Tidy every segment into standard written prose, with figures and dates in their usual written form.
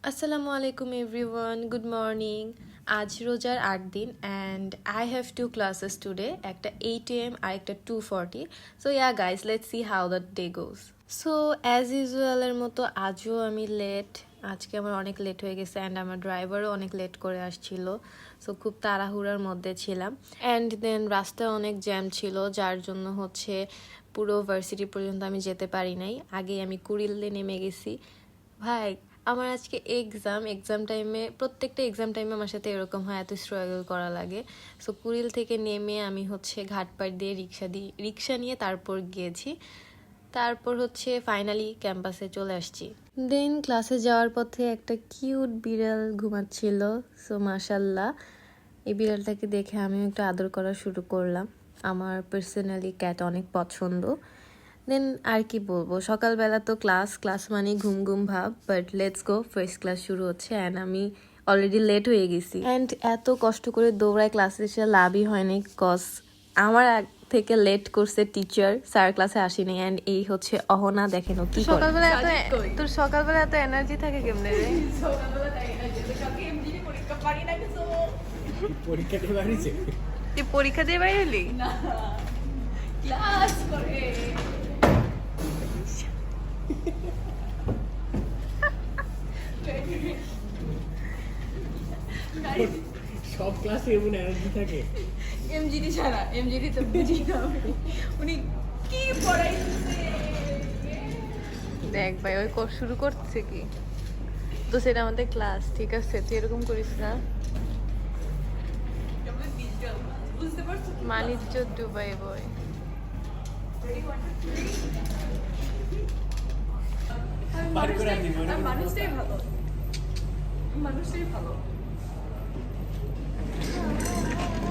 Assalamu alaikum everyone, good morning. আজ রোজার 8 দিন and I have two classes today, একটা 8 am আর একটা 2:40. So yeah guys, let's see how the day goes. So as usual এর মতো আজও আমি লেট, আজকে আমার অনেক লেট হয়ে গেছে and আমার ড্রাইভারও অনেক লেট করে আসছিল, সো খুব তাড়াহুড়ার মধ্যে ছিলাম and then রাস্তায় অনেক জ্যাম ছিল যার জন্য হচ্ছে পুরো ভার্সিটি পর্যন্ত আমি যেতে পারি নাই। আগে আমি কুড়িলে নেমে গেছি। ভাই আমার আজকে এক্সাম টাইমে, প্রত্যেকটা এক্সাম টাইমে আমার সাথে এরকম হয়, এত স্ট্রাগল করা লাগে। সো কুড়িল থেকে নেমে আমি হচ্ছে ঘাটপাড় দিয়ে রিক্সা নিয়ে তারপর গিয়েছি, তারপর হচ্ছে ফাইনালি ক্যাম্পাসে চলে আসছি। দেন ক্লাসে যাওয়ার পথে একটা কিউট বিড়াল ঘুমাচ্ছিল, সো মাশাল্লাহ এই বিড়ালটাকে দেখে আমিও একটু আদর করা শুরু করলাম। আমার পার্সোনালি ক্যাট অনেক পছন্দ। দেন আর কি বলবো, সকালবেলা তো ক্লাস মানে ঘুম ঘুম ভাব, but let's go, first class শুরু হচ্ছে অ্যান্ড আমি অলরেডি লেট হয়ে গেছি অ্যান্ড এত কষ্ট করে দৌড়ায় ক্লাসে এসে লাভই হয়নি, কজ আমার থেকে লেট করছে টিচার, স্যার ক্লাসে আসেনি অ্যান্ড এই হচ্ছে অহনা। দেখেন ও কি সকালবেলা তোর সকালবেলা এত এনার্জি থাকে কেমনে রে? পরীক্ষা দিয়ে বাইরে এলি ক্লাস করে সব ক্লাসে এমন এনার্জি থাকে। এমজিডি ছাড়া, এমজিডি তো বুঝি না উনি কি পড়াইছে। দেখ ভাই ওই শুরু করছে কি, তো সেটা আমাদের ক্লাস, ঠিক আছে? তুই এরকম করিস না। মানিজ্য ডুবাই বয়। মানুষটাই ভালো, মানুষটাই ভালো।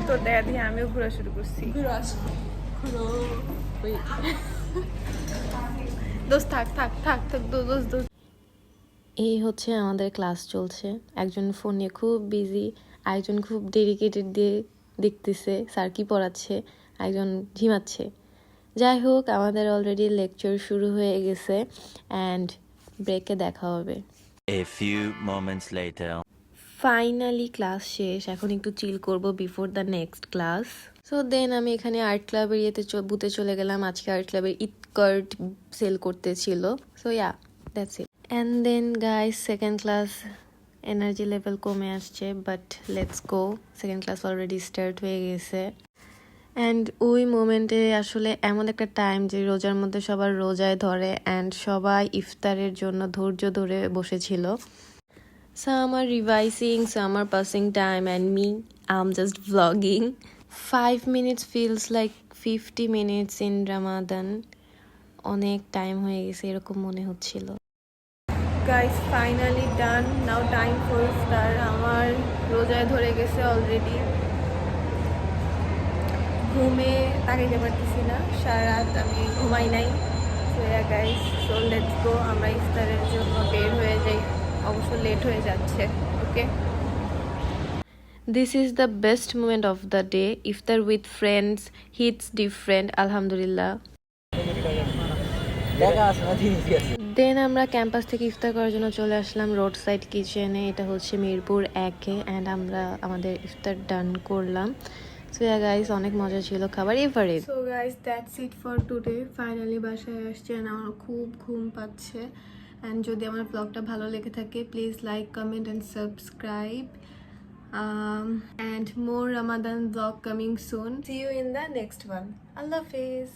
তো দেখা দিয়ে আমিও ঘোরা শুরু করছি। দোস্ত থাক থাক থাক থাক দোস্ত। এই হচ্ছে আমাদের ক্লাস চলছে, একজন ফোন নিয়ে খুব বিজি, একজন খুব ডেডিকেটেড দিয়ে দেখতেছে স্যার কি পড়াচ্ছে, একজন ঝিমাচ্ছে। যাই হোক, আমাদের অলরেডি লেকচার শুরু হয়ে গেছে অ্যান্ড ব্রেকে দেখা হবে। A few moments later. Finally class শেষ, এখন একটু চিল করব before the next class. So then আমি এখানে আর্ট ক্লাবের বুথে চলে গেলাম। আজকে আর্ট ক্লাবের ইটকার্ট সেল করতেছিল, so yeah that's it. And then guys, second class energy level কমে আসছে, but let's go, second class already start হয়ে গেছে। অ্যান্ড ওই মোমেন্টে আসলে এমন একটা টাইম যে রোজার মধ্যে সবার রোজায় ধরে অ্যান্ড সবাই ইফতারের জন্য ধৈর্য ধরে বসেছিল। Some are revising, some are passing time, and me, I'm just vlogging. 5 minutes feels like 50 minutes in Ramadan. অনেক টাইম হয়ে গেছে এরকম মনে হচ্ছিল। Guys, finally done. Now time for iftar. আমার রোজায় ধরে গেছে অলরেডি, ঘুমে তাকাইতে পারতেছি না, সারা রাত আমি ঘুমাই নাই। So yeah guys, so let's go, আমরা ইফতারের জন্য বের হয়ে যাই, অবশ্য লেট হয়ে যাচ্ছে। Okay, this is the best moment of the day. ইফতার উইথ ফ্রেন্ডস হিটস ডিফারেন্ট, আলহামদুলিল্লাহ। দেন আমরা ক্যাম্পাস থেকে ইফতার করার জন্য চলে আসলাম রোড সাইড কিচেনে, এটা হচ্ছে মিরপুর 1-এ অ্যান্ড আমরা আমাদের ইফতার ডান করলাম। সো ইয়া গাইস, অনেক মজা ছিল খাবার ever. So guys, that's it for today. Finally বাসায় আসছে অ্যান্ড আমার খুব ঘুম পাচ্ছে। অ্যান্ড যদি আমার ব্লগটা ভালো লেগে থাকে, please like, comment and subscribe. And more Ramadan vlog coming soon. See you in the next one. Allah Hafiz.